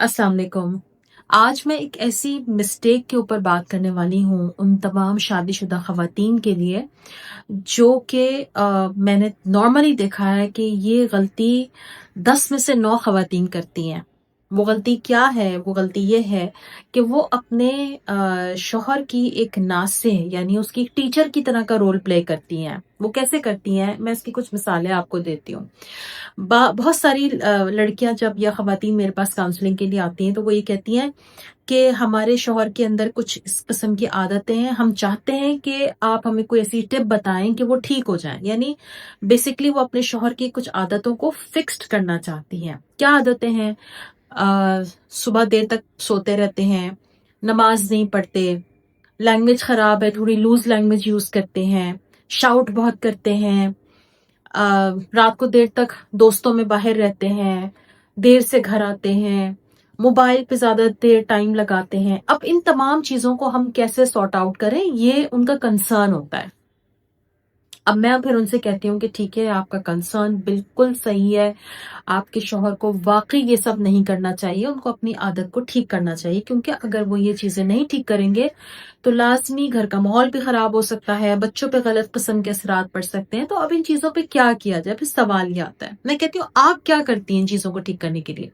अस्सलाम वालेकुम। आज मैं एक ऐसी मिस्टेक के ऊपर बात करने वाली हूँ उन तमाम शादीशुदा ख़वातीन के लिए जो कि मैंने नॉर्मली देखा है कि ये गलती 10 में से 9 ख़वातीन करती हैं। वो गलती क्या है? वो गलती ये है कि वो अपने शौहर की एक नाज़िर यानी उसकी एक टीचर की तरह का रोल प्ले करती हैं। वो कैसे करती हैं? मैं इसकी कुछ मिसालें आपको देती हूँ। बहुत सारी लड़कियां जब या ख़वातीन मेरे पास काउंसलिंग के लिए आती हैं तो वो ये कहती हैं कि हमारे शौहर के अंदर कुछ इस किस्म की आदतें हैं, हम चाहते हैं कि आप हमें कोई ऐसी टिप बताएं कि वो ठीक हो जाएं। यानी बेसिकली वो अपने शौहर की कुछ आदतों को फिक्स्ड करना चाहती हैं। क्या आदतें हैं? सुबह देर तक सोते रहते हैं, नमाज नहीं पढ़ते, लैंग्वेज खराब है, थोड़ी लूज लैंग्वेज यूज करते हैं, शाउट बहुत करते हैं, रात को देर तक दोस्तों में बाहर रहते हैं, देर से घर आते हैं, मोबाइल पे ज्यादा देर टाइम लगाते हैं। अब इन तमाम चीजों को हम कैसे सॉर्ट आउट करें, ये उनका कंसर्न होता है। अब मैं फिर उनसे कहती हूँ कि ठीक है, आपका कंसर्न बिल्कुल सही है, आपके शौहर को वाकई ये सब नहीं करना चाहिए, उनको अपनी आदत को ठीक करना चाहिए, क्योंकि अगर वो ये चीजें नहीं ठीक करेंगे तो लाजमी घर का माहौल भी खराब हो सकता है, बच्चों पे गलत किस्म के असरात पड़ सकते हैं। तो अब इन चीजों पे क्या किया जाए? फिर सवाल ये आता है। मैं कहती हूँ, आप क्या करती हैं इन चीजों को ठीक करने के लिए?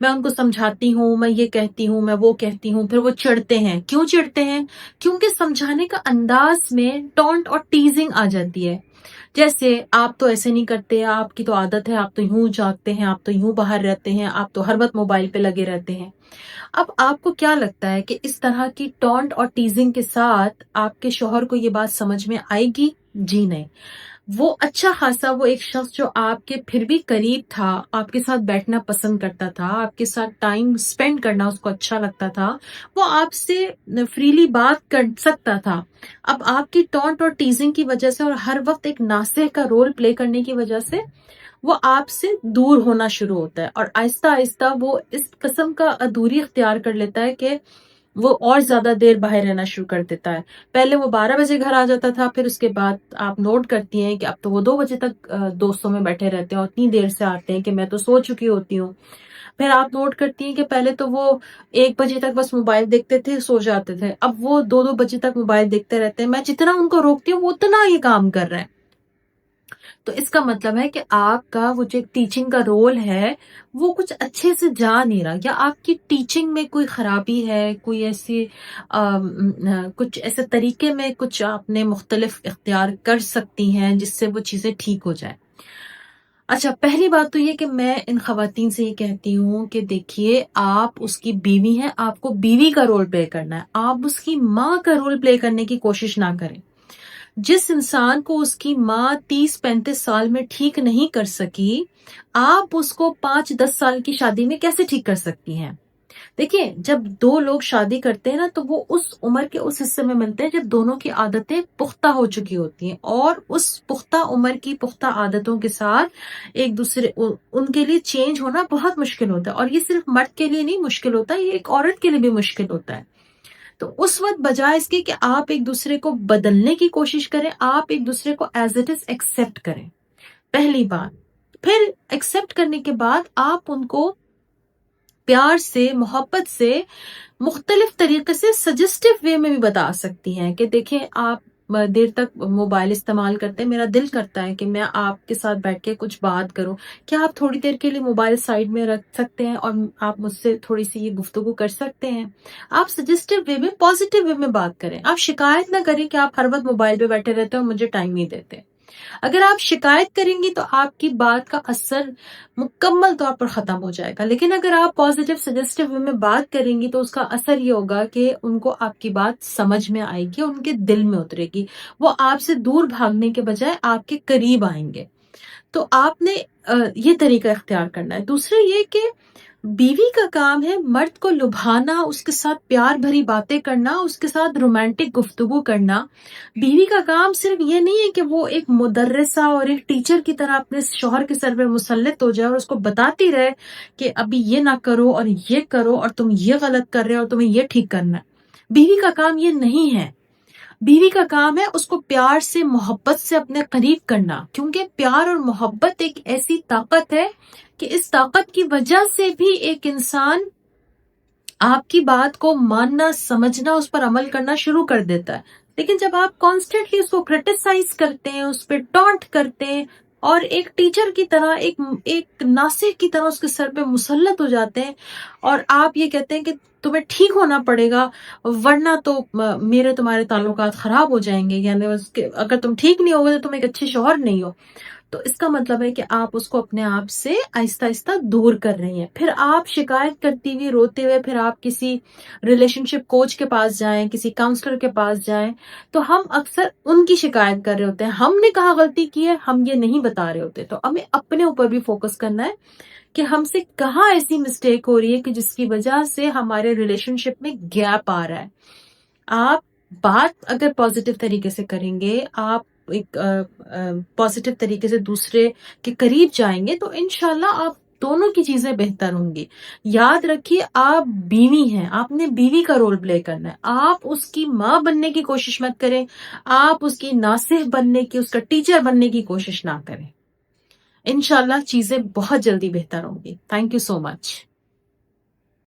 मैं उनको समझाती हूँ, मैं ये कहती हूँ, मैं वो कहती हूँ, फिर वो चिढ़ते हैं। क्यों चिढ़ते हैं? क्योंकि समझाने का अंदाज में टॉन्ट और टीजिंग आ जाती है। जैसे, आप तो ऐसे नहीं करते, आपकी तो आदत है, आप तो यूं जागते हैं, आप तो यूं बाहर रहते हैं, आप तो हर वक्त मोबाइल पे लगे रहते हैं। अब आपको क्या लगता है कि इस तरह की टॉन्ट और टीजिंग के साथ आपके शौहर को ये बात समझ में आएगी? जी नहीं। वो अच्छा खासा, वो एक शख्स जो आपके फिर भी करीब था, आपके साथ बैठना पसंद करता था, आपके साथ टाइम स्पेंड करना उसको अच्छा लगता था, वो आपसे फ्रीली बात कर सकता था। अब आपकी टॉन्ट और टीजिंग की वजह से और हर वक्त एक नासिह का रोल प्ले करने की वजह से वो आपसे दूर होना शुरू होता है और आहिस्ता आहिस्ता वो इस किस्म का दूरी इख्तियार कर लेता है कि वो और ज्यादा देर बाहर रहना शुरू कर देता है। पहले वो 12 बजे घर आ जाता था, फिर उसके बाद आप नोट करती हैं कि अब तो वो 2 बजे तक दोस्तों में बैठे रहते हैं और इतनी देर से आते हैं कि मैं तो सो चुकी होती हूँ। फिर आप नोट करती हैं कि पहले तो वो 1 बजे तक बस मोबाइल देखते थे, सो जाते थे, अब वो 2-2 बजे तक मोबाइल देखते रहते हैं। मैं जितना उनको रोकती हूँ वो उतना ये काम कर रहे हैं। तो इसका मतलब है कि आपका वो जो एक टीचिंग का रोल है वो कुछ अच्छे से जा नहीं रहा, या आपकी टीचिंग में कोई खराबी है, कोई ऐसी कुछ ऐसे तरीके में कुछ आपने मुख्तलिफ इख्तियार कर सकती हैं जिससे वो चीजें ठीक हो जाए। अच्छा, पहली बात तो ये कि मैं इन खवातीन से ये कहती हूँ कि देखिए, आप उसकी बीवी हैं, आपको बीवी का रोल प्ले करना है, आप उसकी माँ का रोल प्ले करने की कोशिश ना करें। जिस इंसान को उसकी माँ 30-35 साल में ठीक नहीं कर सकी, आप उसको 5-10 साल की शादी में कैसे ठीक कर सकती हैं? देखिए, जब दो लोग शादी करते हैं ना, तो वो उस उम्र के उस हिस्से में मिलते हैं जब दोनों की आदतें पुख्ता हो चुकी होती हैं, और उस पुख्ता उम्र की पुख्ता आदतों के साथ एक दूसरे उनके लिए चेंज होना बहुत मुश्किल होता है। और ये सिर्फ मर्द के लिए नहीं मुश्किल होता, ये एक औरत के लिए भी मुश्किल होता है। तो उस वक्त बजाय इसके कि आप एक दूसरे को बदलने की कोशिश करें, आप एक दूसरे को एज इट इज एक्सेप्ट करें, पहली बात। फिर एक्सेप्ट करने के बाद आप उनको प्यार से, मोहब्बत से, मुख्तलिफ तरीके से सजेस्टिव वे में भी बता सकती हैं कि देखें, आप देर तक मोबाइल इस्तेमाल करते हैं, मेरा दिल करता है कि मैं आपके साथ बैठ के कुछ बात करूं, क्या आप थोड़ी देर के लिए मोबाइल साइड में रख सकते हैं और आप मुझसे थोड़ी सी ये गुफ्तगू कर सकते हैं? आप सजेस्टिव वे में, पॉजिटिव वे में बात करें। आप शिकायत ना करें कि आप हर वक्त मोबाइल पे बैठे रहते हैं और मुझे टाइम नहीं देते। अगर आप शिकायत करेंगी तो आपकी बात का असर मुकम्मल तौर पर खत्म हो जाएगा, लेकिन अगर आप पॉजिटिव सजेस्टिव वे में बात करेंगी तो उसका असर ये होगा कि उनको आपकी बात समझ में आएगी, उनके दिल में उतरेगी, वो आपसे दूर भागने के बजाय आपके करीब आएंगे। तो आपने ये तरीका इख्तियार करना है। दूसरा ये कि बीवी का काम है मर्द को लुभाना, उसके साथ प्यार भरी बातें करना, उसके साथ रोमांटिक गुफ्तगू करना। बीवी का काम सिर्फ ये नहीं है कि वो एक मुदर्रिसा और एक टीचर की तरह अपने शौहर के सर पे मुसल्लत हो जाए और उसको बताती रहे कि अभी ये ना करो और ये करो और तुम ये गलत कर रहे हो और तुम्हें ये ठीक करना है। बीवी का काम ये नहीं है। बीवी का काम है उसको प्यार से, मोहब्बत से अपने करीब करना, क्योंकि प्यार और मोहब्बत एक ऐसी ताकत है कि इस ताकत की वजह से भी एक इंसान آپ کی بات کو ماننا، سمجھنا، اس پر عمل کرنا شروع کر دیتا ہے. لیکن جب آپ کانسٹنٹلی اس کو کرٹیسائز کرتے ہیں، اس پہ ٹانٹ کرتے ہیں اور ایک ٹیچر کی طرح، ایک ناصح کی طرح اس کے سر پہ مسلط ہو جاتے ہیں اور آپ یہ کہتے ہیں کہ تمہیں ٹھیک ہونا پڑے گا ورنہ تو میرے تمہارے تعلقات خراب ہو جائیں گے، یعنی اگر تم ٹھیک نہیں ہوگے تو تم ایک اچھے شوہر نہیں ہو، تو اس کا مطلب ہے کہ آپ اس کو اپنے آپ سے آہستہ آہستہ دور کر رہی ہیں. پھر آپ شکایت کرتی ہوئی، روتے ہوئے پھر آپ کسی ریلیشن شپ کوچ کے پاس جائیں، کسی کاؤنسلر کے پاس جائیں، تو ہم اکثر ان کی شکایت کر رہے ہوتے ہیں. ہم نے کہاں غلطی کی ہے ہم یہ نہیں بتا رہے ہوتے. تو ہمیں اپنے اوپر بھی فوکس کرنا ہے کہ ہم سے کہاں ایسی مسٹیک ہو رہی ہے کہ جس کی وجہ سے ہمارے ریلیشن شپ میں گیپ آ رہا ہے. آپ بات اگر پازیٹیو طریقے سے کریں گے، آپ ایک پازیٹیو طریقے سے دوسرے کے قریب جائیں گے، تو انشاءاللہ آپ دونوں کی چیزیں بہتر ہوں گی. یاد رکھیے آپ بیوی ہیں، آپ نے بیوی کا رول پلے کرنا ہے. آپ اس کی ماں بننے کی کوشش مت کریں، آپ اس کی ناصح بننے کی، اس کا ٹیچر بننے کی کوشش نہ کریں. انشاءاللہ چیزیں بہت جلدی بہتر ہوں گی. Thank you so much.